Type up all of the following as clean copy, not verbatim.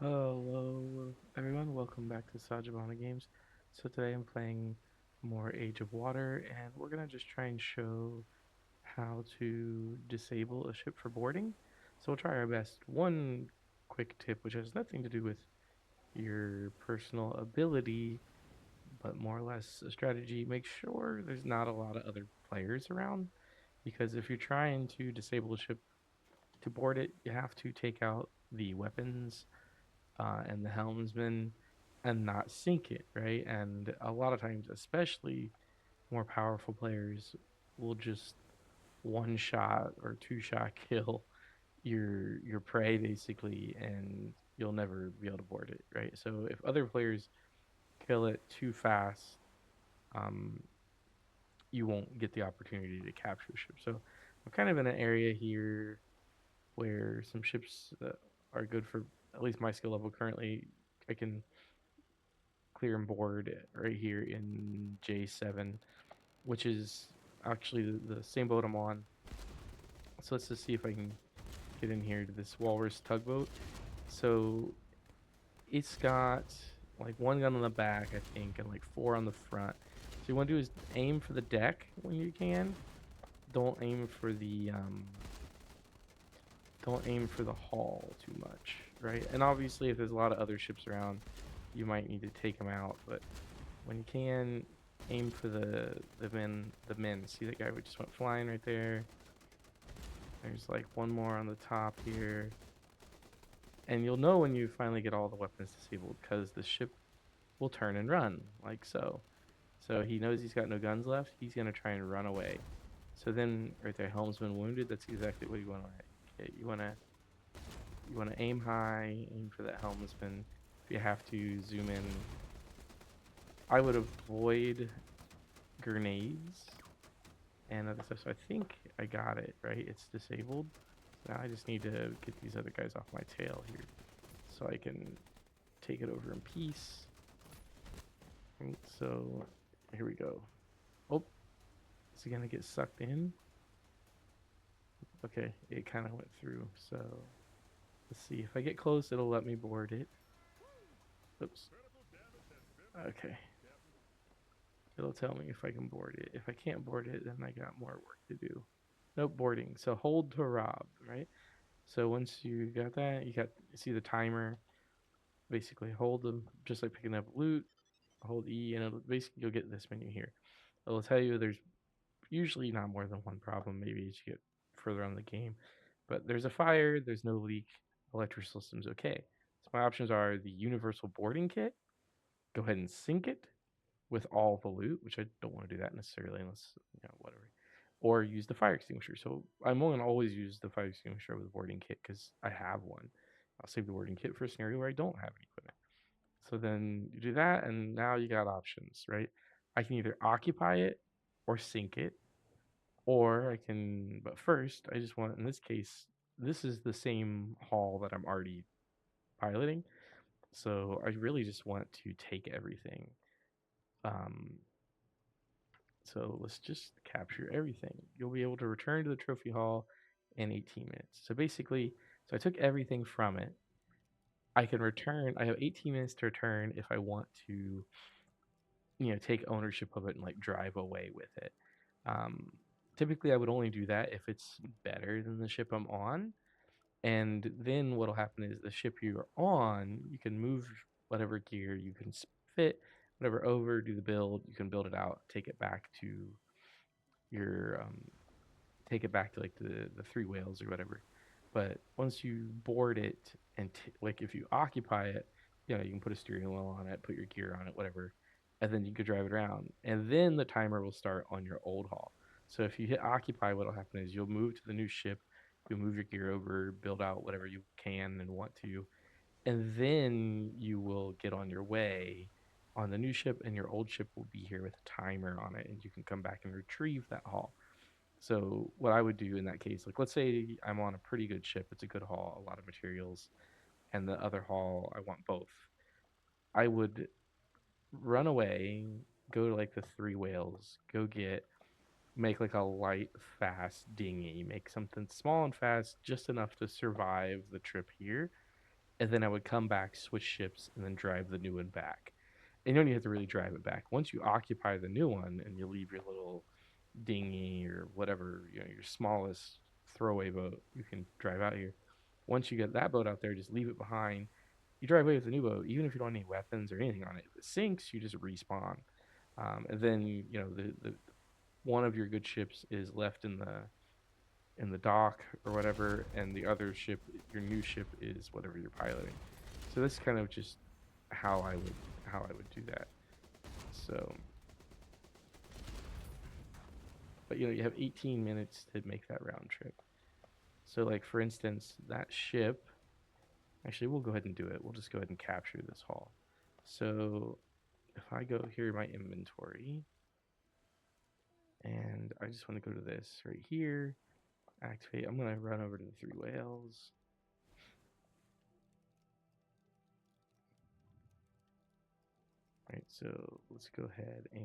Hello, everyone. Welcome back to Sajabana Games. So today I'm playing more Age of Water, and we're gonna just try and show how to disable a ship for boarding. So we'll try our best. One quick tip, which has nothing to do with your personal ability, but more or less a strategy. Make sure there's not a lot of other players around, because if you're trying to disable a ship to board it, you have to take out the weapons and the helmsman and not sink it, right? And a lot of times, especially more powerful players, will just one shot or two shot kill your prey basically, and you'll never be able to board it, right? So if other players kill it too fast, um, you won't get the opportunity to capture the ship. So I'm kind of in an area here where some ships are good for at least my skill level currently. I can clear and board right here in J7, which is actually the same boat I'm on. So let's just see if I can get in here to this Walrus tugboat. So it's got like one gun on the back, I think, and like four on the front. So you want to do is aim for the deck when you can. Don't aim for the don't aim for the hull too much, right? And obviously, if there's a lot of other ships around, you might need to take them out. But when you can, aim for the men. See that guy who just went flying right there? There's like one more on the top here. And you'll know when you finally get all the weapons disabled because the ship will turn and run, like so. So he knows he's got no guns left. He's gonna try and run away. So then, right there, helmsman wounded. That's exactly what you want to. Okay, you wanna aim high, aim for that helmsman. If you have to zoom in, I would avoid grenades and other stuff. So I think I got it, right? It's disabled. So now I just need to get these other guys off my tail here so I can take it over in peace. Right, so here we go. Oh, is he gonna get sucked in? Okay, it kind of went through. So let's see. If I get close, it'll let me board it. Oops. Okay. It'll tell me if I can board it. If I can't board it, then I got more work to do. Nope, boarding. So hold to rob, right? So once you got that, you see the timer. Basically, hold them just like picking up loot. Hold E, and basically you'll get this menu here. It'll tell you there's usually not more than one problem. Maybe as you get further on the game, but there's a fire. There's no leak. Electrical system's okay. So my options are the universal boarding kit. Go ahead and sync it with all the loot, which I don't want to do that necessarily unless whatever. Or use the fire extinguisher. So I'm going to always use the fire extinguisher with the boarding kit because I have one. I'll save the boarding kit for a scenario where I don't have any equipment. So then you do that, and now you got options, right? I can either occupy it or sink it, or I can, but first, I just want, in this case, this is the same haul that I'm already piloting. So I really just want to take everything. Um, so let's just capture everything. You'll be able to return to the trophy hall in 18 minutes. So basically, so I took everything from it. I can return, I have 18 minutes to return if I want to take ownership of it and like drive away with it. Um, Typically, I would only do that if it's better than the ship I'm on. And then what'll happen is the ship you're on, you can move whatever gear you can fit, whatever over, do the build. You can build it out, your take it back to like the three whales or whatever. But once you board it and like if you occupy it, you can put a steering wheel on it, put your gear on it, whatever, and then you could drive it around. And then the timer will start on your old haul. So if you hit occupy, what'll happen is you'll move to the new ship, you'll move your gear over, build out whatever you can and want to, and then you will get on your way on the new ship, and your old ship will be here with a timer on it, and you can come back and retrieve that haul. So what I would do in that case, like let's say I'm on a pretty good ship, it's a good haul, a lot of materials, and the other haul I want both. I would run away, go to like the three whales, make like a light, fast dinghy, make something small and fast, just enough to survive the trip here, and then I would come back, switch ships, and then drive the new one back. And you don't even have to really drive it back. Once you occupy the new one and you leave your little dinghy or whatever, your smallest throwaway boat, you can drive out here. Once you get that boat out there, just leave it behind. You drive away with the new boat, even if you don't have any weapons or anything on it. If it sinks, you just respawn, and then the one of your good ships is left in the dock or whatever, and the other ship, your new ship, is whatever you're piloting. So that's kind of just how I would do that. So, but you have 18 minutes to make that round trip. So, like for instance, that ship. Actually, we'll go ahead and do it. We'll just go ahead and capture this haul. So, if I go here in my inventory, and I just want to go to this right here, activate. I'm gonna run over to the three whales. Right, so let's go ahead and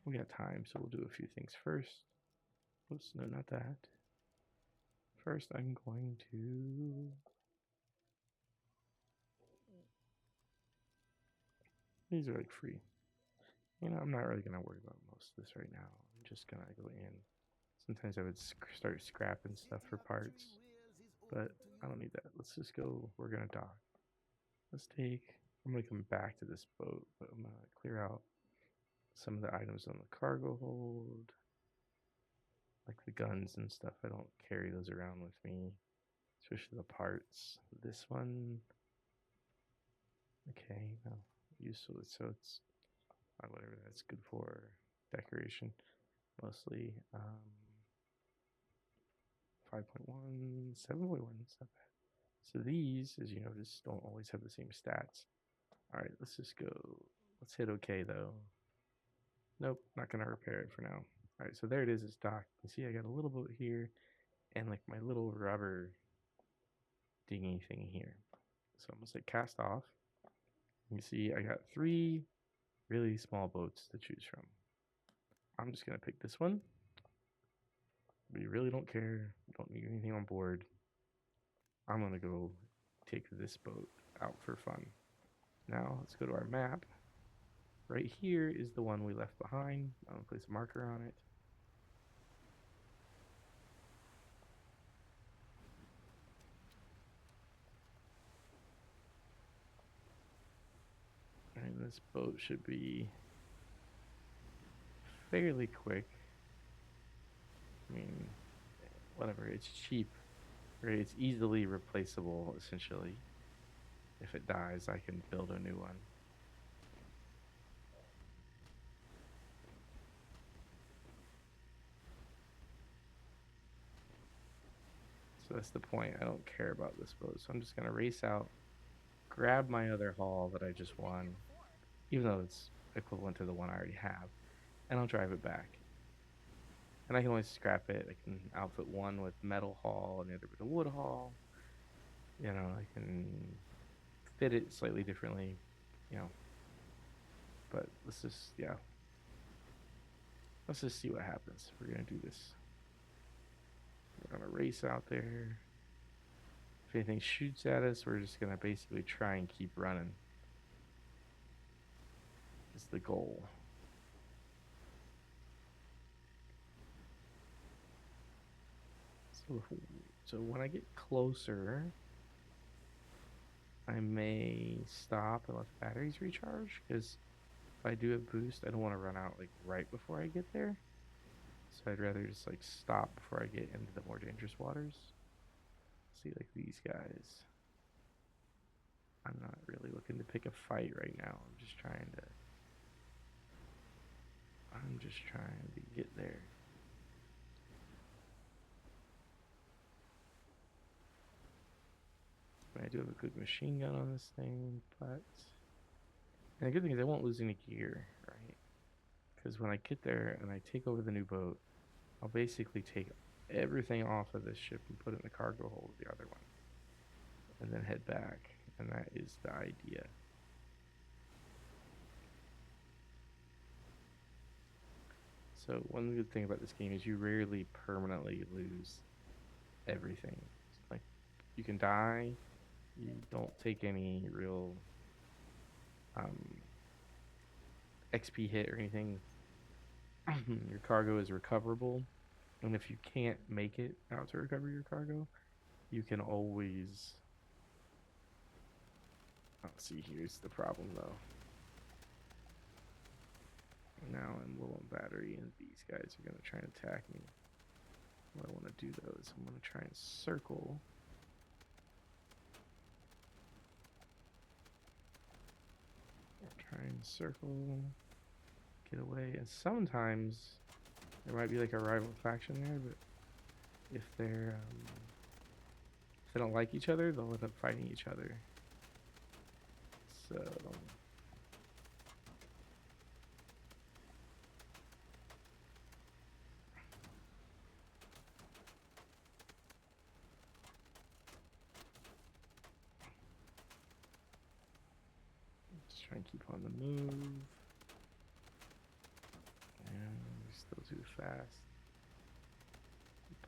we got time, so we'll do a few things first. Oops, no, not that. First, I'm going to. These are like free. I'm not really gonna worry about most of this right now. I'm just gonna go in. Sometimes I would start scrapping stuff for parts, but I don't need that. Let's just go. We're gonna dock. Let's take. I'm gonna come back to this boat, but I'm gonna clear out some of the items on the cargo hold, like the guns and stuff. I don't carry those around with me, especially the parts. This one, okay, no, useful. So it's whatever that's good for, decoration mostly. 5.1, 7.1, it's not bad. So these, as you notice, don't always have the same stats. All right, let's just go. Let's hit OK though. Nope, not gonna repair it for now. All right, so there it is. It's docked. You see, I got a little boat here, and like my little rubber dinghy thing here. So I'm gonna say cast off. You see, I got 3 really small boats to choose from. I'm just gonna pick this one. We really don't care. We don't need anything on board. I'm gonna go take this boat out for fun. Now let's go to our map. Right here is the one we left behind. I'm gonna place a marker on it. And this boat should be fairly quick. I mean, whatever, it's cheap, right? It's easily replaceable, essentially. If it dies, I can build a new one. So that's the point. I don't care about this boat. So I'm just going to race out, grab my other haul that I just won, even though it's equivalent to the one I already have, and I'll drive it back. And I can always scrap it. I can outfit one with metal haul and the other with a wood haul. I can fit it slightly differently, you know. But let's just, yeah. Let's just see what happens. We're going to do this. We're going to race out there. If anything shoots at us, we're just going to basically try and keep running. Is the goal. So when I get closer, I may stop and let the batteries recharge, because if I do a boost, I don't want to run out like right before I get there. So I'd rather just like stop before I get into the more dangerous waters. See, like these guys. I'm not really looking to pick a fight right now. I'm just trying to get there. I do have a good machine gun on this thing, but and the good thing is I won't lose any gear, right? Because when I get there and I take over the new boat, I'll basically take everything off of this ship and put it in the cargo hold of the other one, and then head back. And that is the idea. So one good thing about this game is you rarely permanently lose everything. Like, you can die, You don't take any real XP hit or anything. Your cargo is recoverable, and if you can't make it out to recover your cargo, you can always. Let's see. Here's the problem, though. Now I'm low on battery, and these guys are gonna try and attack me. What I want to do though is I'm gonna try and circle. Try and circle, get away, and sometimes there might be like a rival faction there, but if if they don't like each other, they'll end up fighting each other. So just try and keep on the move. And we're still too fast.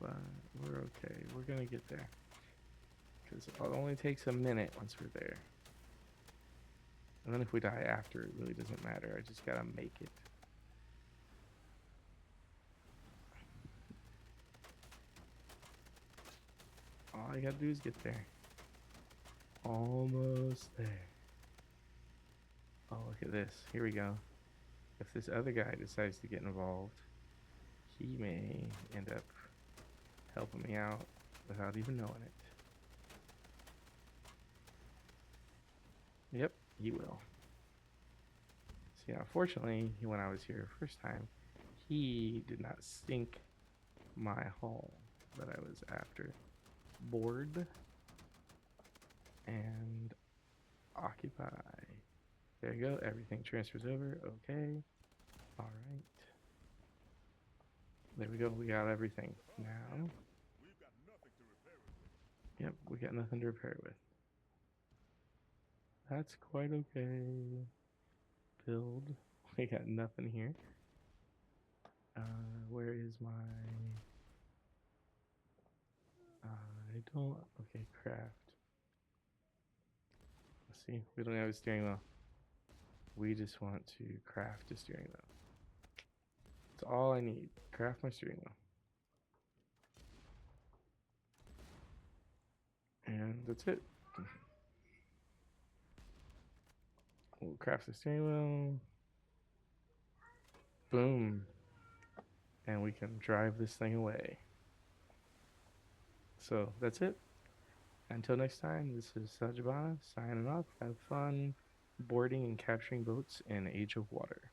But we're okay. We're gonna get there. Because it only takes a minute once we're there. And then if we die after, it really doesn't matter. I just gotta make it. All I gotta do is get there. Almost there. Oh, look at this. Here we go. If this other guy decides to get involved, he may end up helping me out without even knowing it. Yep, he will. See, unfortunately, when I was here first time, he did not sink my hull that I was after. Board and occupy. There you go. Everything transfers over. Okay. All right. There we go. We got everything now. Yep, we got nothing to repair with. That's quite okay. Build. We got nothing here. Where is my... I don't... Okay, craft. Let's see. We don't have a steering wheel. We just want to craft a steering wheel. That's all I need. Craft my steering wheel. And that's it. We'll craft the steering wheel. Boom. And we can drive this thing away. So that's it. Until next time, this is Sajabana signing off. Have fun boarding and capturing boats in Age of Water.